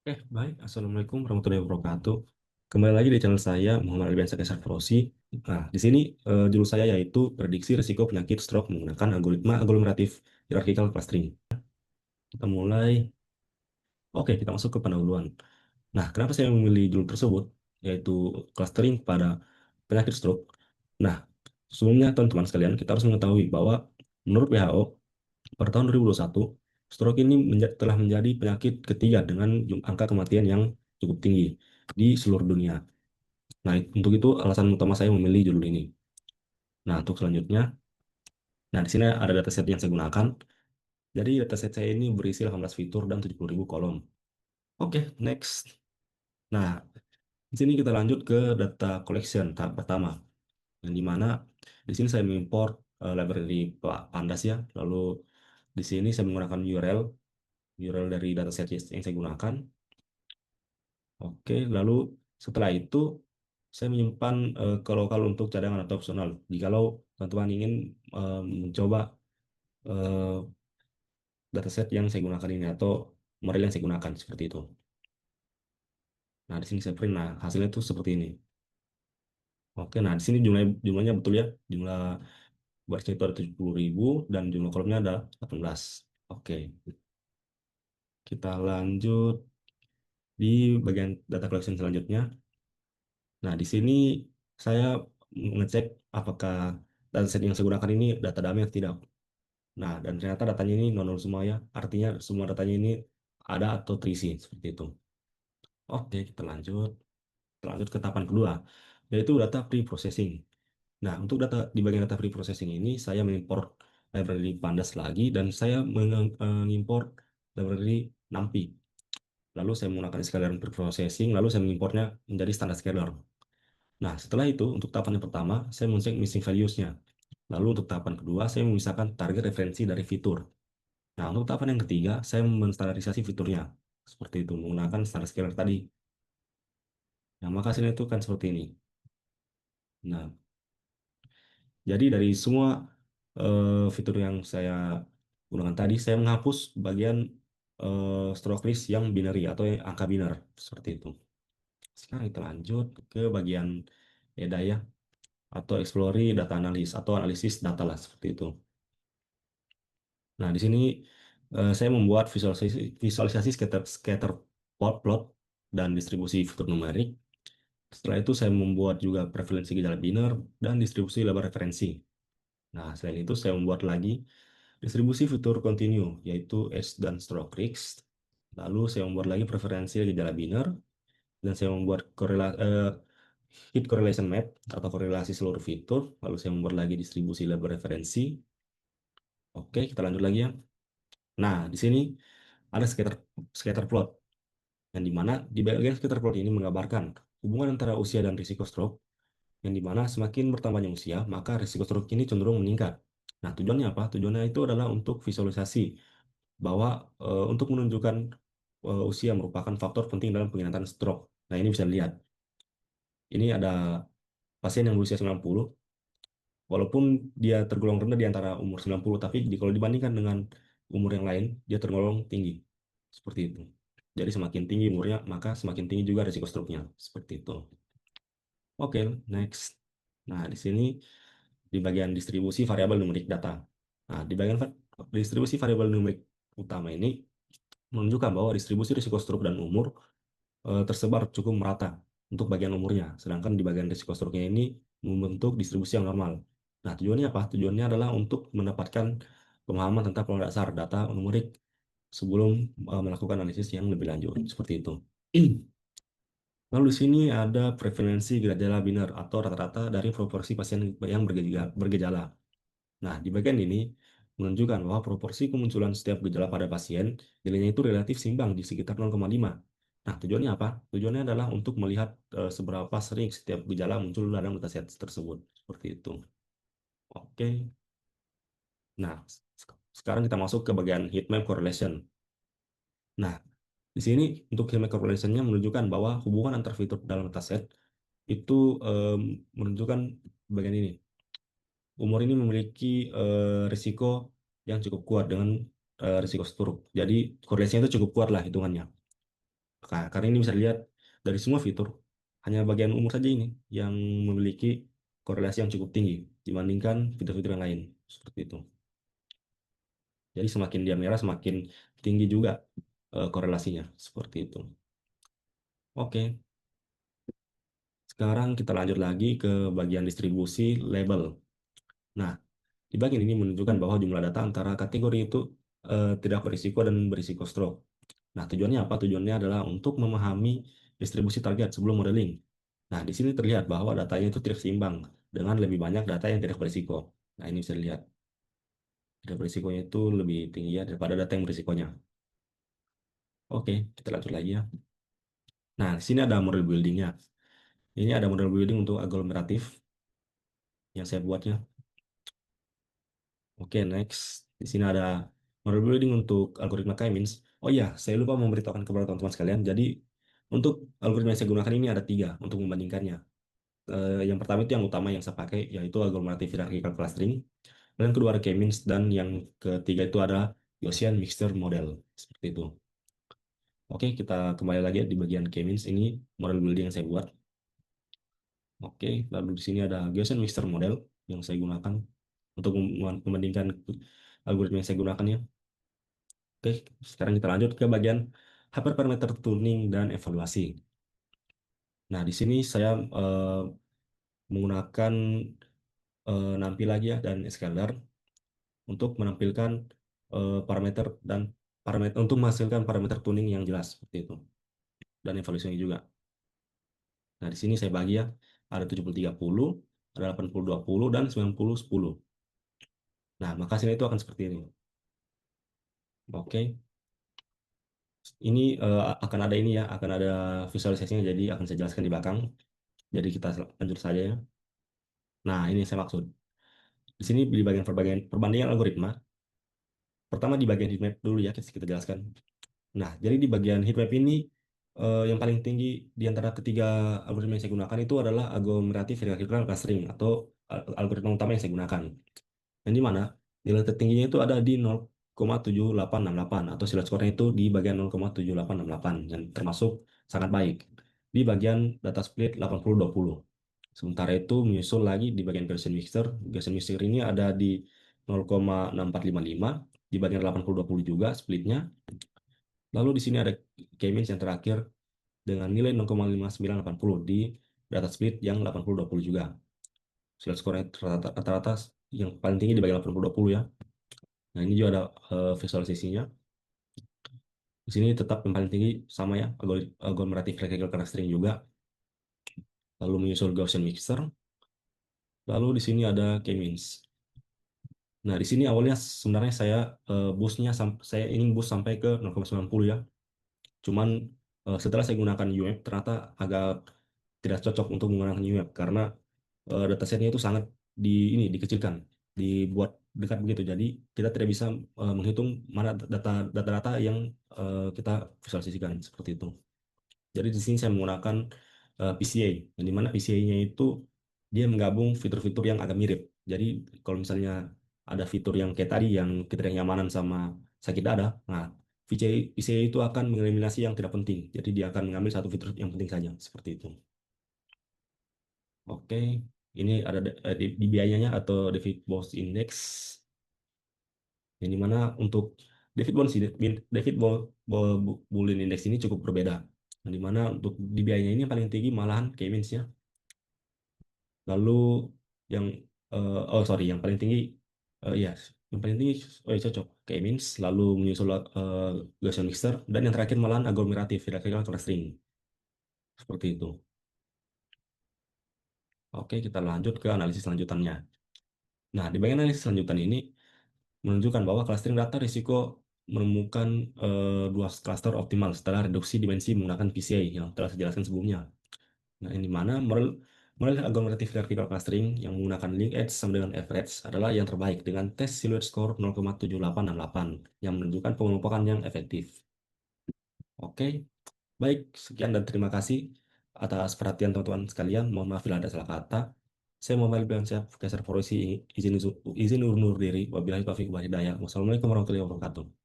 Baik. Assalamualaikum warahmatullahi wabarakatuh. Kembali lagi di channel saya, Muhammad Albiansa Kaisar Frosi. Nah, di sini judul saya yaitu prediksi risiko penyakit stroke menggunakan algoritma aglomeratif hierarchical clustering. Kita mulai. Oke, kita masuk ke pendahuluan. Nah, kenapa saya memilih judul tersebut, yaitu clustering pada penyakit stroke? Nah, sebelumnya teman-teman sekalian, kita harus mengetahui bahwa menurut WHO, pada tahun 2021, stroke ini telah menjadi penyakit ketiga dengan angka kematian yang cukup tinggi di seluruh dunia. Nah, untuk itu alasan utama saya memilih judul ini. Nah, untuk selanjutnya, nah di sini ada dataset yang saya gunakan. Jadi dataset saya ini berisi 18 fitur dan 70.000 kolom. Oke, next. Nah, di sini kita lanjut ke data collection tahap pertama, yang dimana di sini saya mengimport library Pandas ya. Lalu di sini saya menggunakan URL dari dataset yang saya gunakan. Oke, lalu setelah itu saya menyimpan kalau untuk cadangan atau opsional. Jikalau teman-teman ingin mencoba eh, dataset yang saya gunakan ini atau model yang saya gunakan seperti itu. Nah, di sini saya print. Nah, hasilnya itu seperti ini. Oke, nah di sini jumlahnya betul ya. Jumlah barisnya itu ada 70.000 dan jumlah kolomnya ada 18. Oke, kita lanjut di bagian data collection selanjutnya. Nah, di sini saya mengecek apakah dataset yang saya gunakan ini data dummy atau tidak. Nah, dan ternyata datanya ini non semua ya. Artinya semua datanya ini ada atau terisi seperti itu. Oke, kita lanjut. Kita lanjut ke tahapan kedua, yaitu data pre-processing. Nah, untuk di bagian data pre-processing ini, saya mengimport library Pandas lagi dan saya mengimport library NumPy. Lalu saya menggunakan scalar pre-processing, lalu saya mengimportnya menjadi standar scalar. Nah, setelah itu, untuk tahapan yang pertama, saya mengecek missing values-nya. Lalu untuk tahapan kedua, saya memisahkan target referensi dari fitur. Nah, untuk tahapan yang ketiga, saya menstandarisasi fiturnya. Seperti itu, menggunakan standar scalar tadi. Nah, maka hasilnya itu kan seperti ini. Nah, jadi dari semua fitur yang saya gunakan tadi, saya menghapus bagian stroke list yang binary atau yang angka biner. Seperti itu. Sekarang kita lanjut ke bagian EDA ya, atau explore data analis atau analisis data lah seperti itu. Nah, di sini saya membuat visualisasi scatter plot dan distribusi fitur numerik. Setelah itu saya membuat juga prevalensi gejala biner dan distribusi lebar referensi. Nah, selain itu saya membuat lagi distribusi fitur continue, yaitu edge dan stroke risk. Lalu saya membuat lagi preferensi gejala biner dan saya membuat hit correlation map atau korelasi seluruh fitur. Lalu saya membuat lagi distribusi lebar referensi. Oke, kita lanjut lagi ya. Nah, di sini ada scatter plot, yang dimana di bagian scatter plot ini menggambarkan hubungan antara usia dan risiko stroke, yang dimana semakin bertambahnya usia, maka risiko stroke ini cenderung meningkat. Nah, tujuannya apa? Tujuannya itu adalah untuk visualisasi bahwa untuk menunjukkan usia merupakan faktor penting dalam penginginan stroke. Nah, ini bisa dilihat. Ini ada pasien yang berusia 90, walaupun dia tergolong rendah di antara umur 90, tapi kalau dibandingkan dengan umur yang lain, dia tergolong tinggi. Seperti itu. Jadi semakin tinggi umurnya, maka semakin tinggi juga risiko stroke-nya. Seperti itu. Oke, next. Nah, di sini di bagian distribusi variabel numerik data. Nah, di bagian distribusi variabel numerik utama ini menunjukkan bahwa distribusi risiko stroke dan umur tersebar cukup merata untuk bagian umurnya. Sedangkan di bagian risiko stroke-nya ini membentuk distribusi yang normal. Nah, tujuannya apa? Tujuannya adalah untuk mendapatkan pemahaman tentang pola dasar data numerik sebelum melakukan analisis yang lebih lanjut. Seperti itu. Lalu di sini ada prevalensi gejala biner atau rata-rata dari proporsi pasien yang bergejala. Nah, di bagian ini menunjukkan bahwa proporsi kemunculan setiap gejala pada pasien nilainya itu relatif seimbang di sekitar 0,5. Nah, tujuannya apa? Tujuannya adalah untuk melihat seberapa sering setiap gejala muncul dalam dataset tersebut. Seperti itu. Oke. Nah, sekarang kita masuk ke bagian heatmap correlation. Nah, di sini untuk heatmap correlation-nya menunjukkan bahwa hubungan antar fitur dalam dataset itu em, menunjukkan bagian ini. Umur ini memiliki risiko yang cukup kuat dengan risiko stroke. Jadi korelasinya itu cukup kuat lah hitungannya. Karena ini bisa dilihat dari semua fitur, hanya bagian umur saja ini yang memiliki korelasi yang cukup tinggi dibandingkan fitur-fitur yang lain. Seperti itu. Jadi semakin dia merah, semakin tinggi juga korelasinya. Seperti itu. Oke, sekarang kita lanjut lagi ke bagian distribusi label. Nah, di bagian ini menunjukkan bahwa jumlah data antara kategori itu tidak berisiko dan berisiko stroke. Nah, tujuannya apa? Tujuannya adalah untuk memahami distribusi target sebelum modeling. Nah, di sini terlihat bahwa datanya itu tidak seimbang dengan lebih banyak data yang tidak berisiko. Nah, ini bisa dilihat. Tidak berisikonya itu lebih tinggi ya daripada data yang berisikonya. Oke, kita lanjut lagi ya. Nah, di sini ada model buildingnya. Ini ada model building untuk aglomeratif yang saya buatnya. Oke, next. Di sini ada model building untuk algoritma K-means. Oh iya, saya lupa memberitahukan kepada teman-teman sekalian. Jadi, untuk algoritma yang saya gunakan ini ada tiga untuk membandingkannya. Yang pertama itu yang utama yang saya pakai, yaitu aglomerative hierarchical clustering. Dan yang kedua ada K-means. Dan yang ketiga itu ada Gaussian mixture model. Seperti itu. Oke, kita kembali lagi di bagian K-means. Ini model building yang saya buat. Oke, lalu di sini ada Gaussian mixture model yang saya gunakan untuk membandingkan algoritma yang saya gunakan ya. Oke, sekarang kita lanjut ke bagian hyperparameter tuning dan evaluasi. Nah, di sini saya menggunakan nampil lagi ya dan scalar untuk menampilkan parameter dan parameter untuk menghasilkan parameter tuning yang jelas seperti itu dan evaluasinya juga. Nah, di sini saya bagi ya ada 70-30, ada 80-20 dan 90-10. Nah, maka hasilnya itu akan seperti ini. Oke, ini akan ada ini ya, akan ada visualisasinya jadi akan saya jelaskan di belakang. Jadi kita lanjut saja ya. Nah, ini yang saya maksud. Di sini di bagian perbandingan algoritma, pertama di bagian heatmap dulu ya, kita jelaskan. Nah, jadi di bagian heatmap ini yang paling tinggi di antara ketiga algoritma yang saya gunakan itu adalah aglomerative hierarchical clustering atau algoritma utama yang saya gunakan. Yang di mana nilai tertingginya itu ada di 0,7868 atau silot skornya itu di bagian 0,7868 dan termasuk sangat baik. Di bagian data split 80-20. Sementara itu menyusul lagi di bagian Gaussian mixture. Gaussian mixture ini ada di 0,6455 di bagian 80-20 juga splitnya. Lalu di sini ada K-means yang terakhir dengan nilai 0,5980 di data split yang 80-20 juga. Silot skornya rata-rata yang paling tinggi di bagian 80-20 ya. Nah, ini juga ada visualisasinya. Di sini tetap yang paling tinggi sama ya, aglomerative hierarchical clustering juga. Lalu menyusul Gaussian mixture. Lalu di sini ada K-means. Nah, di sini awalnya sebenarnya saya saya ingin boost sampai ke 0,90 ya. Cuman setelah saya gunakan UMAP ternyata agak tidak cocok untuk menggunakan UMAP karena datasetnya itu sangat dikecilkan, dibuat dekat begitu. Jadi kita tidak bisa menghitung mana data-data yang kita visualisasikan seperti itu. Jadi di sini saya menggunakan PCA, yang dimana PCA-nya itu dia menggabung fitur-fitur yang agak mirip. Jadi kalau misalnya ada fitur yang kayak tadi yang ketidaknyamanan sama sakit dada, nah PCA itu akan mengeliminasi yang tidak penting. Jadi dia akan mengambil satu fitur yang penting saja, seperti itu. Oke, ini ada di biayanya atau David Bosch Index, yang dimana untuk David Boolean Index ini cukup berbeda. Yang dimana untuk di biayanya ini yang paling tinggi malahan K-means-nya. Lalu yang sorry, yang paling tinggi ya, yang paling tinggi oh ya cocok K-means, lalu menyusul Gaussian mixture dan yang terakhir malahan aglomerative hierarchical clustering. Seperti itu. Oke, kita lanjut ke analisis lanjutannya. Nah, di bagian analisis lanjutan ini menunjukkan bahwa clustering data risiko menemukan dua cluster optimal setelah reduksi dimensi menggunakan PCA yang telah saya jelaskan sebelumnya. Nah, ini mana model aglomerative hierarchical clustering yang menggunakan link edge sama dengan average adalah yang terbaik dengan tes silhouette score 0,7868 yang menunjukkan pengelompokan yang efektif. Oke, baik, sekian dan terima kasih atas perhatian teman-teman sekalian. Mohon maaf bila ada salah kata. Saya Muhammad Biansyah, Geser Forusi, izin undur diri. Wabillahi taufiq wal hidayah. Wassalamualaikum warahmatullahi wabarakatuh.